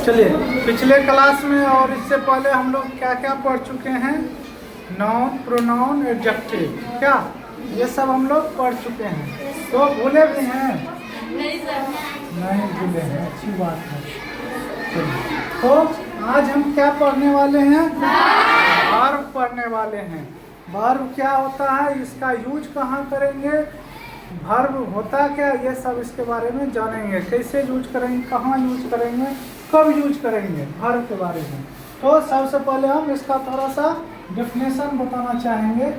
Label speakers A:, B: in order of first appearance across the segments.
A: चलिए, पिछले क्लास में और इससे पहले हम लोग क्या क्या पढ़ चुके हैं? नाउन, प्रोनाउन, एडजेक्टिव, क्या ये सब हम लोग पढ़ चुके हैं। तो भूले भी हैं?
B: नहीं सर।
A: नहीं भूले हैं, अच्छी बात है। चलिए, तो आज हम क्या पढ़ने वाले हैं? वर्ब पढ़ने वाले हैं। वर्ब क्या होता है, इसका यूज कहाँ करेंगे, वर्ब होता क्या, ये सब इसके बारे में जानेंगे। कैसे यूज करेंगे, कहाँ यूज करेंगे, कब यूज करेंगे, वर्ब के बारे में। तो सबसे पहले हम इसका थोड़ा सा डेफिनेशन बताना चाहेंगे।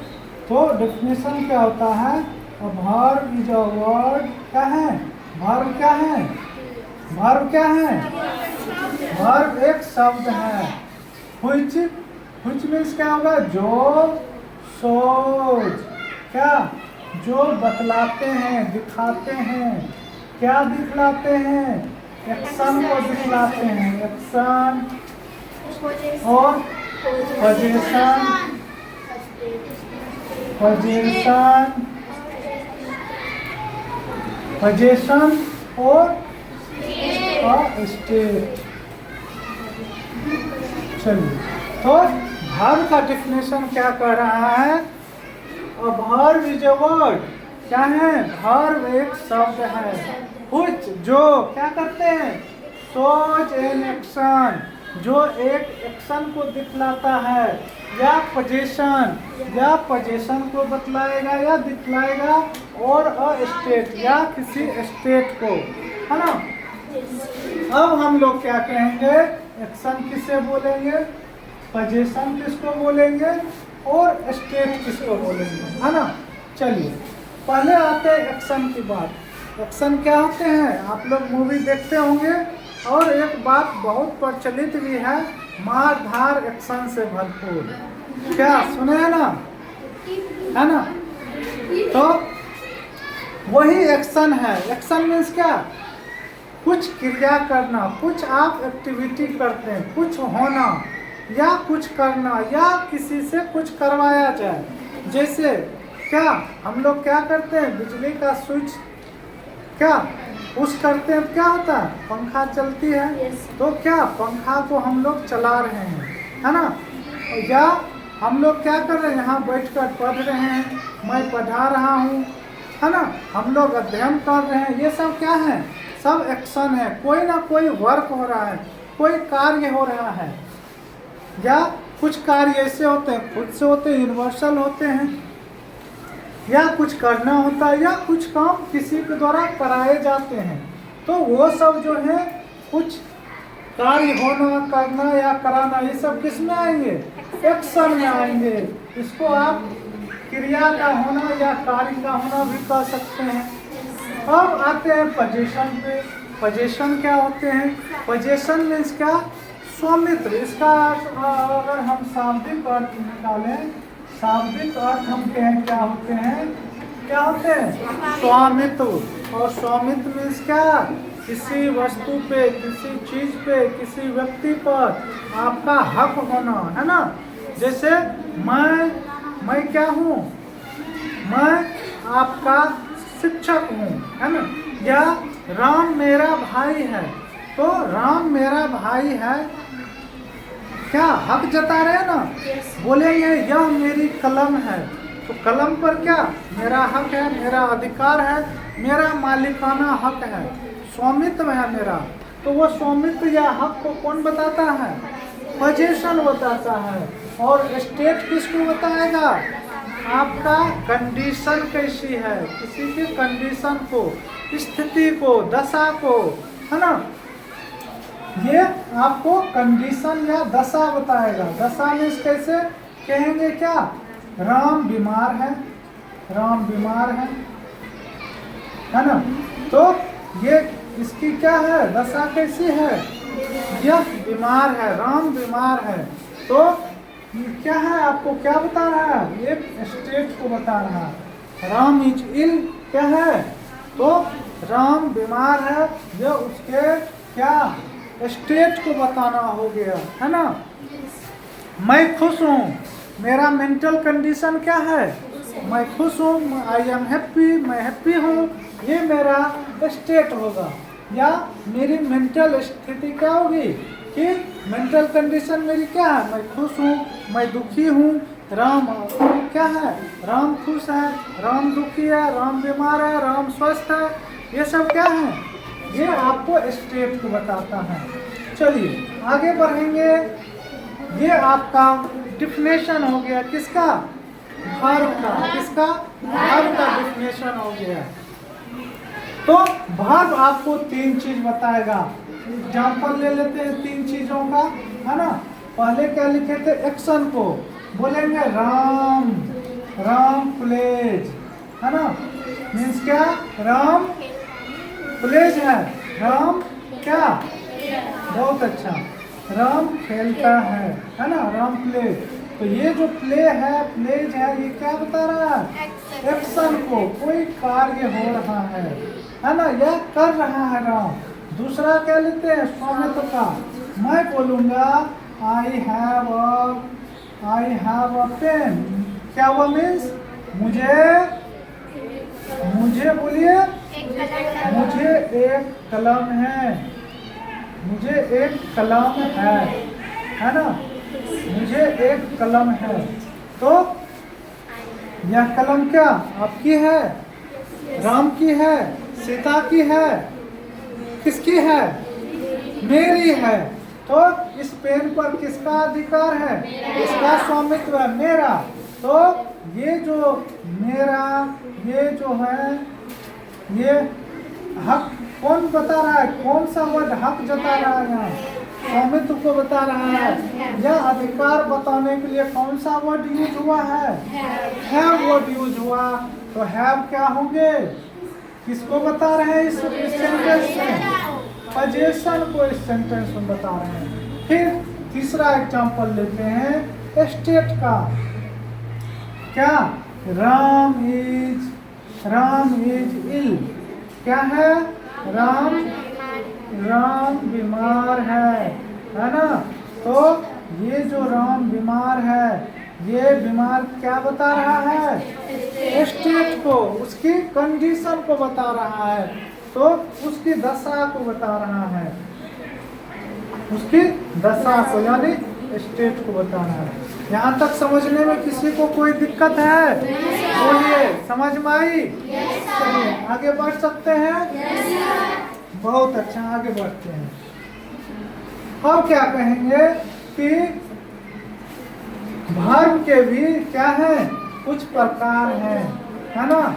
A: तो डेफिनेशन क्या होता है? वर्ब इज अ वर्ड, क्या है? वर्ब क्या है? वर्ब क्या है? वर्ब एक शब्द है। which मीन्स क्या होगा? जो, सोच, क्या, जो बतलाते हैं, दिखाते हैं। क्या दिखलाते हैं? एक्शन को दिखलाते हैं। एक्शन और पोजीशन, पोजीशन, पोजीशन और स्टेट। चलिए, तो वर्ब का डेफिनेशन क्या कह रहा है? वर्ब इज अ वर्ड, क्या है? वर्ब एक शब्द है। which, जो क्या करते हैं? सोच एन एक्शन, जो एक एक्शन को दिखलाता है, या पोजीशन, या पोजीशन को बतलाएगा या दिखलाएगा, और अ स्टेट, या किसी स्टेट को, है ना। अब हम लोग क्या कहेंगे? एक्शन किसे बोलेंगे, पोजीशन किसको बोलेंगे, और स्टेट किसको बोलेंगे, है ना। चलिए, पहले आते हैं एक्शन की बात। एक्शन क्या होते हैं? आप लोग मूवी देखते होंगे, और एक बात बहुत प्रचलित भी है, मार धार एक्शन से भरपूर। क्या सुने हैं ना, है ना। तो वही एक्शन है। एक्शन मीन्स क्या? कुछ क्रिया करना, कुछ आप एक्टिविटी करते हैं, कुछ होना या कुछ करना, या किसी से कुछ करवाया जाए। जैसे क्या हम लोग क्या करते हैं? बिजली का स्विच क्या पुश करते हैं, क्या होता है? पंखा चलती है, तो क्या पंखा को हम लोग चला रहे हैं, है ना। या हम लोग क्या कर रहे हैं? यहाँ बैठकर पढ़ रहे हैं, मैं पढ़ा रहा हूँ, है ना। हम लोग अध्ययन कर रहे हैं, ये सब क्या है? सब एक्शन है। कोई ना कोई वर्क हो रहा है, कोई कार्य हो रहा है। या कुछ कार्य ऐसे होते हैं, खुद से होते हैं, यूनिवर्सल होते हैं, या कुछ करना होता है, या कुछ काम किसी के द्वारा कराए जाते हैं। तो वो सब जो है, कुछ कार्य होना, करना या कराना, ये सब किस में आएंगे? एक्शन में आएंगे। इसको आप क्रिया का होना या कार्य का होना भी कह सकते हैं। अब आते हैं पोजीशन पे। पोजीशन क्या होते हैं? पोजीशन मीन्स क्या? स्वामित्व। इसका अगर हम शाब्दिक अर्थ निकालें, शाब्दिक अर्थ हम कहें क्या होते हैं? क्या होते हैं? स्वामित्व। और स्वामित्व मीन्स क्या? किसी वस्तु पे, किसी चीज पे, किसी व्यक्ति पर आपका हक होना, है ना। जैसे मैं क्या हूँ? मैं आपका शिक्षक हूँ, है ना। या राम मेरा भाई है, तो राम मेरा भाई है, क्या हक जता रहे हैं ना। बोलेंगे यह मेरी कलम है, तो कलम पर क्या? मेरा हक है, मेरा अधिकार है, मेरा मालिकाना हक है, स्वामित्व है मेरा। तो वो स्वामित्व या हक को कौन बताता है? पोजीशन बताता है। और स्टेट किसको बताएगा? आपका कंडीशन कैसी है, किसी की कंडीशन को, स्थिति को, दशा को, है ना। ये आपको कंडीशन या दशा बताएगा। दशा में कैसे कहेंगे? क्या? राम बीमार है, राम बीमार है ना। तो ये इसकी क्या है? दशा कैसी है? यह बीमार है, राम बीमार है। तो क्या है? आपको क्या बता रहा है? एक स्टेट को बता रहा है। राम इज इल, क्या है? तो राम बीमार है, ये उसके क्या स्टेट को बताना हो गया, है ना। मैं खुश हूँ, मेरा मेंटल कंडीशन क्या है? मैं खुश हूँ, आई एम हैप्पी, मैं हैप्पी हूँ, ये मेरा स्टेट होगा। या मेरी मेंटल स्थिति क्या होगी? कि मेंटल कंडीशन मेरी क्या है, मैं खुश हूँ, मैं दुखी हूँ। राम क्या है, राम खुश है, राम दुखी है, राम बीमार है, राम स्वस्थ है, ये सब क्या है, ये आपको स्टेट को बताता है। चलिए आगे बढ़ेंगे। ये आपका डिफिनेशन हो गया किसका, वर्ब का, किसका, वर्ब का डिफिनेशन हो गया। तो वर्ब आपको 3 चीज बताएगा। एग्जाम्पल ले लेते हैं 3 चीजों का, है ना। पहले क्या लिखे थे, एक्शन को बोलेंगे राम, राम प्लेज, है ना। मीन्स क्या, राम प्लेज है, राम क्या, बहुत अच्छा, राम खेलता है ना, राम प्ले। तो ये जो प्ले है, प्लेज है, ये क्या बता रहा है, एक्शन को, कोई कार्य हो रहा है ना, यह कर रहा है राम। दूसरा क्या लेते हैं, स्वामित्व का। मैं बोलूंगा आई हैव अ पेन, क्या हुआ, मीन्स मुझे बोलिए, मुझे एक कलम है, मुझे एक कलम है ना, मुझे एक कलम है। तो यह कलम क्या आपकी है, राम की है, सीता की है, किसकी है, मेरी है। तो इस पेन पर किसका अधिकार है, इसका स्वामित्व है, मेरा। तो ये जो मेरा, ये जो है, ये हक कौन बता रहा है, कौन सा वर्ड हक जता रहा है, यहाँ स्वामित्व को बता रहा है। यह अधिकार बताने के लिए कौन सा वर्ड यूज हुआ है, हैव वर्ड यूज हुआ। तो हैव क्या होंगे, किसको बता रहे हैं इस सेंटेंस में, पोजीशन को इस सेंटेंस में बता रहे हैं। फिर तीसरा एग्जांपल लेते हैं स्टेट का। क्या, राम इज इल, क्या है, राम बीमार है ना। तो ये जो राम बीमार है, ये बीमार क्या बता रहा है, स्टेट को, उसकी कंडीशन को बता रहा है। तो उसकी दशा को बता रहा है, उसकी दशा को, यानी स्टेट को बता रहा है। यहाँ तक समझने में किसी को कोई दिक्कत है, बोलिए, समझ में आई। चलिए आगे बढ़ सकते हैं, बहुत अच्छा, आगे बढ़ते हैं। अब क्या कहेंगे कि वर्ब के भी क्या है, कुछ प्रकार हैं, है ना।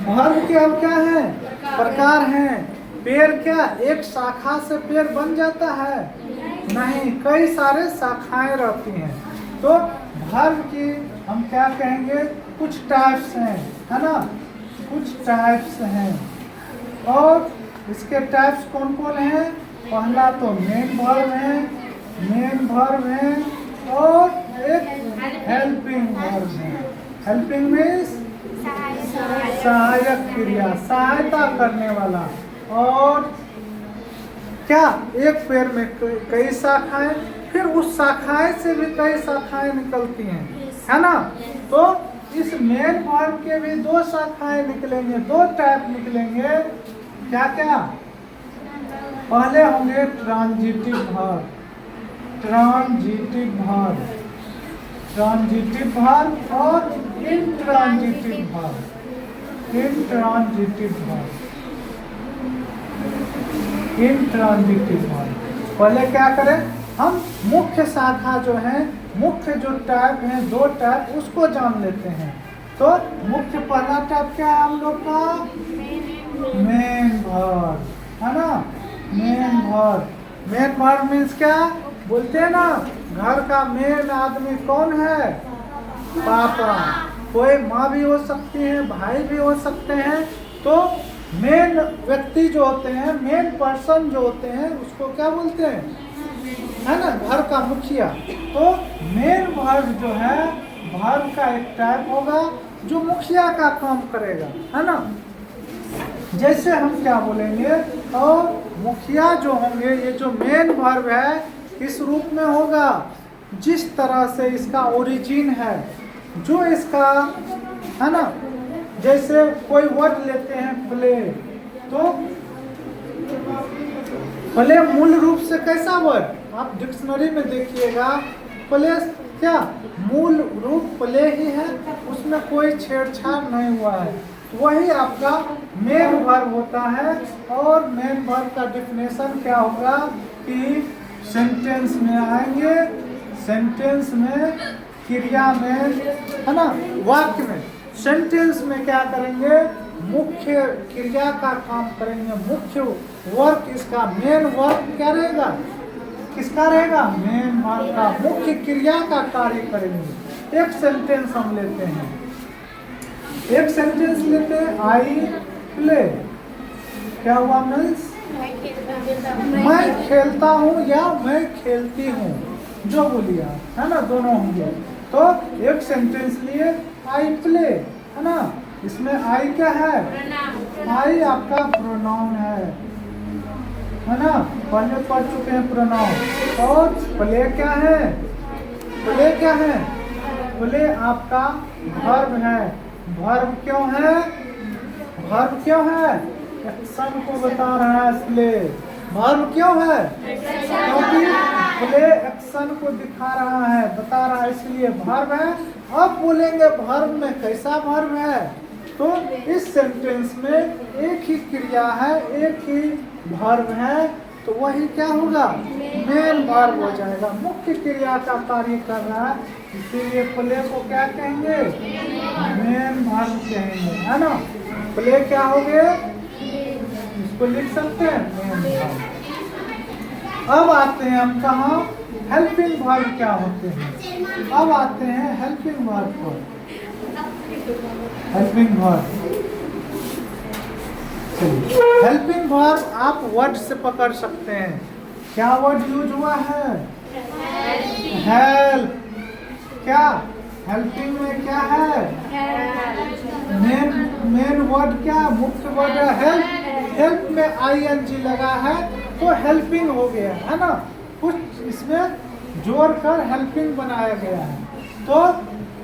A: वर्ब के अब क्या है, प्रकार हैं। पेड़ क्या एक शाखा से पेड़ बन जाता है, नहीं, कई सारे शाखाएं रहती हैं। तो वर्ब की हम क्या कहेंगे, कुछ टाइप्स हैं, है ना, कुछ टाइप्स हैं। और इसके टाइप्स कौन कौन हैं, पहला तो मेन वर्ब है, और एक हेल्पिंग वर्ब है। हेल्पिंग मीन्स सहायक क्रिया, सहायता करने वाला। और क्या, एक पेड़ में कई शाखाएं, फिर उस शाखाएं से भी कई शाखाएं निकलती हैं, है ना। तो इस मेन वर्ब के भी 2 शाखाएं निकलेंगे, 2 टाइप निकलेंगे। क्या क्या, पहले होंगे ट्रांजिटिव वर्ब, ट्रांजिटिव वर्ब और इंट्रांजिटिव वर्ब। पहले क्या करें हम, मुख्य शाखा जो है, मुख्य जो टाइप है, 2 टाइप, उसको जान लेते हैं। तो मुख्य पहला टाइप क्या है हम लोग का, मेन वर्ब, है ना। मेन वर्ब मीन्स क्या बोलते हैं ना, घर का मेन आदमी कौन है, पापा। कोई माँ भी हो सकती है, भाई भी हो सकते हैं। तो मेन व्यक्ति जो होते हैं, मेन पर्सन जो होते हैं, उसको क्या बोलते हैं, है ना, घर का मुखिया। तो मेन वर्ब जो है, वर्ब का एक टाइप होगा जो मुखिया का काम करेगा, है ना। जैसे हम क्या बोलेंगे, और मुखिया जो होंगे, ये जो मेन वर्ब है, इस रूप में होगा जिस तरह से इसका ओरिजिन है, जो इसका, है ना। जैसे कोई वर्ड लेते हैं प्ले, तो प्ले मूल रूप से कैसा वर्ड, आप डिक्शनरी में देखिएगा, प्ले क्या मूल रूप प्ले ही है, उसमें कोई छेड़छाड़ नहीं हुआ है, वही आपका मेन वर्ब होता है। और मेन वर्ब का डिफिनेशन क्या होगा कि सेंटेंस में आएंगे, सेंटेंस में, क्रिया में, है ना, वाक्य में। सेंटेंस में क्या करेंगे, मुख्य क्रिया का काम करेंगे, मुख्य वर्क इसका मेन वर्क क्या रहेगा, किसका रहेगा, मेन वर्क का, मुख्य क्रिया का कार्य करेंगे। एक सेंटेंस हम लेते हैं, एक सेंटेंस लेते हैं, आई प्ले, क्या हुआ, मीन्स मैं खेलता हूँ या मैं खेलती हूँ, जो बोलिए है ना, दोनों होंगे। तो एक सेंटेंस लिए आई प्ले, है ना, इसमें आई क्या है, आई आपका प्रोनाउन है ना, पहले पढ़ चुके हैं प्रोनाउन। और प्ले क्या है, प्ले क्या है, प्ले आपका वर्ब है। वर्ब क्यों है, वर्ब क्यों है, एक्शन को बता रहा है इसलिए वर्ब क्यों है, क्योंकि प्ले एक्शन को दिखा रहा है, बता रहा है, इसलिए वर्ब है। अब बोलेंगे वर्ब में कैसा वर्ब है, तो इस सेंटेंस में एक ही क्रिया है, एक ही वर्ब है, तो वही क्या होगा, मेन वर्ब हो जाएगा, मुख्य क्रिया का कार्य कर रहा है, इसीलिए प्ले को क्या कहेंगे, मेन वर्ब कहेंगे, है ना। प्ले क्या हो गए, इसको लिख सकते हैं, मेन वर्ब। अब आते हैं हम कहाँ, हेल्पिंग वर्ब क्या होते हैं। अब आते हैं हेल्पिंग वर्ब को, हेल्पिंग वर्ब। हेल्पिंग वर्ब आप वर्ड से पकड़ सकते हैं, क्या वर्ड यूज हुआ है, हेल्प, क्या हेल्पिंग में क्या है, मेन वर्ड क्या, मुख्य वर्ड है हेल्प, हेल्प में ING लगा है तो हेल्पिंग हो गया, है ना, कुछ इसमें जोड़कर हेल्पिंग बनाया गया है, तो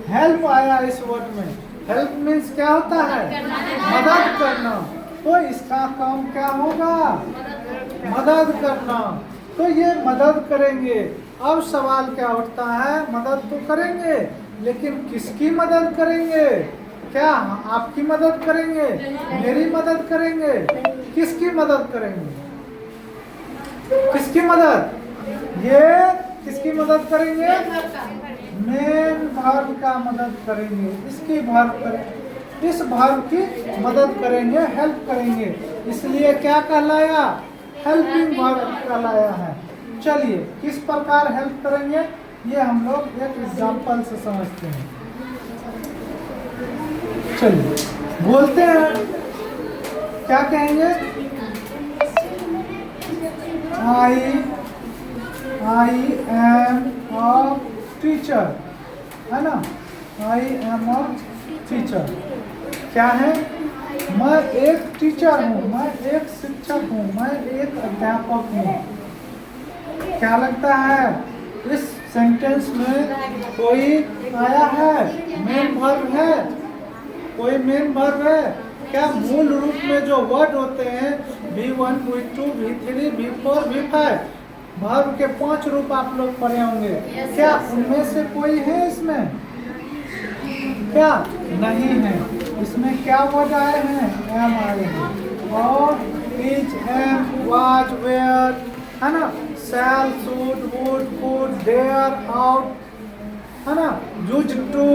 A: हेल्प आया इस वर्ड में। हेल्प मीन्स क्या होता है, मदद करना, तो इसका काम क्या होगा, मदद करना, तो ये मदद करेंगे। अब सवाल क्या उठता है, मदद तो करेंगे लेकिन किसकी मदद करेंगे, क्या आपकी मदद करेंगे, मेरी मदद करेंगे, किसकी मदद करेंगे, किसकी मदद, ये किसकी मदद करेंगे, मेन वर्ब का मदद करेंगे, इसकी वर्ब करेंगे, इस वर्ब की मदद करेंगे, हेल्प करेंगे, इसलिए क्या कहलाया, हेल्पिंग वर्ब कहलाया है। चलिए किस प्रकार हेल्प करेंगे ये हम लोग एक एग्जांपल से समझते हैं। चलिए बोलते हैं, क्या कहेंगे, आई एम अ टीचर, है ना, आई एम अ टीचर, क्या है, मैं एक टीचर हूँ, मैं एक शिक्षक हूँ, मैं एक अध्यापक हूँ। क्या लगता है इस सेंटेंस में कोई आया है, मेन वर्ब है, कोई मेन वर्ब है, क्या मूल रूप में जो वर्ड होते हैं V1, V2, V3, V4, V5, verb के 5 रूप आप लोग पढ़े होंगे, क्या उनमें से कोई है इसमें, क्या नहीं है, इसमें क्या वर्ड आए हैं, एम आए हैं, और इज, एम, वाज, वेयर, है ना, shall, should, would, could, dare, ought, है ना, यूज टू,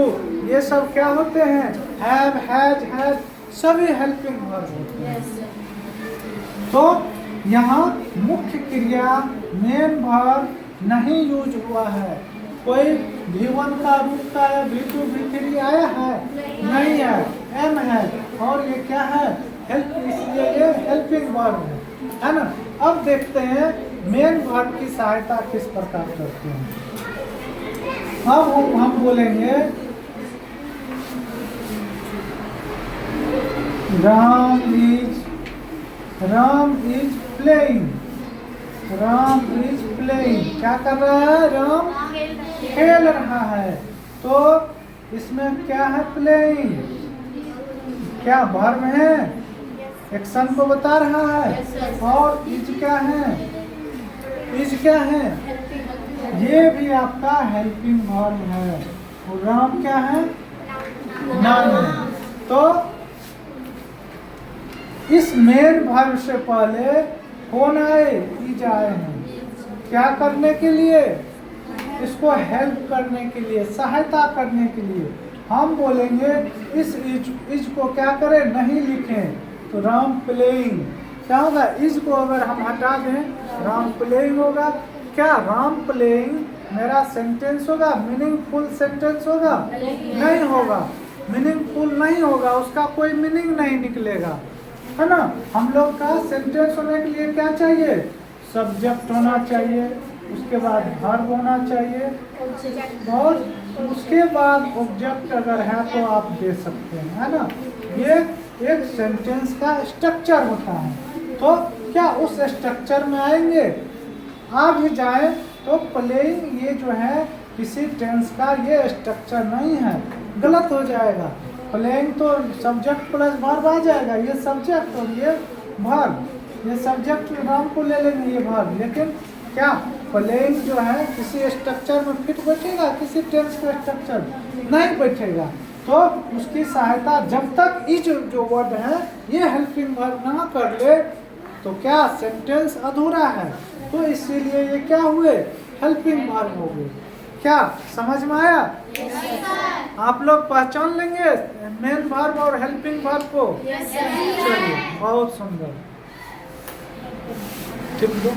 A: ये सब क्या होते हैं, हैव, हैज, हैज, सभी हेल्पिंग वर्ब होते हैं। तो यहाँ मुख्य क्रिया मेन वर्ब नहीं यूज हुआ है, कोई V1 का रूप का है, V2, V3 आया है, नहीं है, एम है, और ये क्या है, हेल्प, इसलिए ये हेल्पिंग वर्ब है ना। अब देखते हैं मेन वर्ब की सहायता किस प्रकार करते हैं। अब हम बोलेंगे Ram is playing, Ram is playing, क्या कर रहा है, राम खेल रहा है, तो इसमें क्या है, प्लेइंग, क्या वर्ब है, एक्शन को बता रहा है, और इज क्या है, इज क्या है? ये भी आपका हेल्पिंग वर्ब है। और राम क्या है? नाउन है। तो इस मेन वर्ब से पहले कौन आए? इज आए हैं। क्या करने के लिए? इसको हेल्प करने के लिए, सहायता करने के लिए। हम बोलेंगे इस इज को क्या करें? नहीं लिखें तो राम प्लेइंग क्या होगा? इज को अगर हम हटा दें राम प्लेइंग होगा। क्या राम प्लेइंग मेरा सेंटेंस होगा? मीनिंगफुल सेंटेंस होगा? नहीं होगा। मीनिंगफुल नहीं होगा, उसका कोई मीनिंग नहीं निकलेगा, है ना। हम लोग का सेंटेंस होने के लिए क्या चाहिए? सब्जेक्ट होना चाहिए, उसके बाद वर्ब होना चाहिए, और उसके बाद ऑब्जेक्ट अगर है तो आप दे सकते हैं, है ना। ये एक सेंटेंस का स्ट्रक्चर होता है। तो क्या उस स्ट्रक्चर में आएंगे? आ भी जाए तो प्लेइंग ये जो है किसी टेंस का ये स्ट्रक्चर नहीं है, गलत हो जाएगा। प्लेइंग तो सब्जेक्ट प्लस वर्ब आ जाएगा, ये सब्जेक्ट और ये वर्ब, ये सब्जेक्ट नाम को ले लेंगे, ये वर्ब। लेकिन क्या प्लेइंग जो है किसी स्ट्रक्चर में फिट बैठेगा? किसी टेंस का स्ट्रक्चर नहीं बैठेगा। तो उसकी सहायता जब तक इज जो वर्ड है ये हेल्पिंग वर्ब ना कर ले तो क्या सेंटेंस अधूरा है। तो इसीलिए ये क्या हुए? हेल्पिंग वर्ब हो गए। क्या समझ में आया? आप लोग पहचान लेंगे मेन वर्ब और हेल्पिंग वर्ब को? चलिए, बहुत सुंदर। ठीक दो।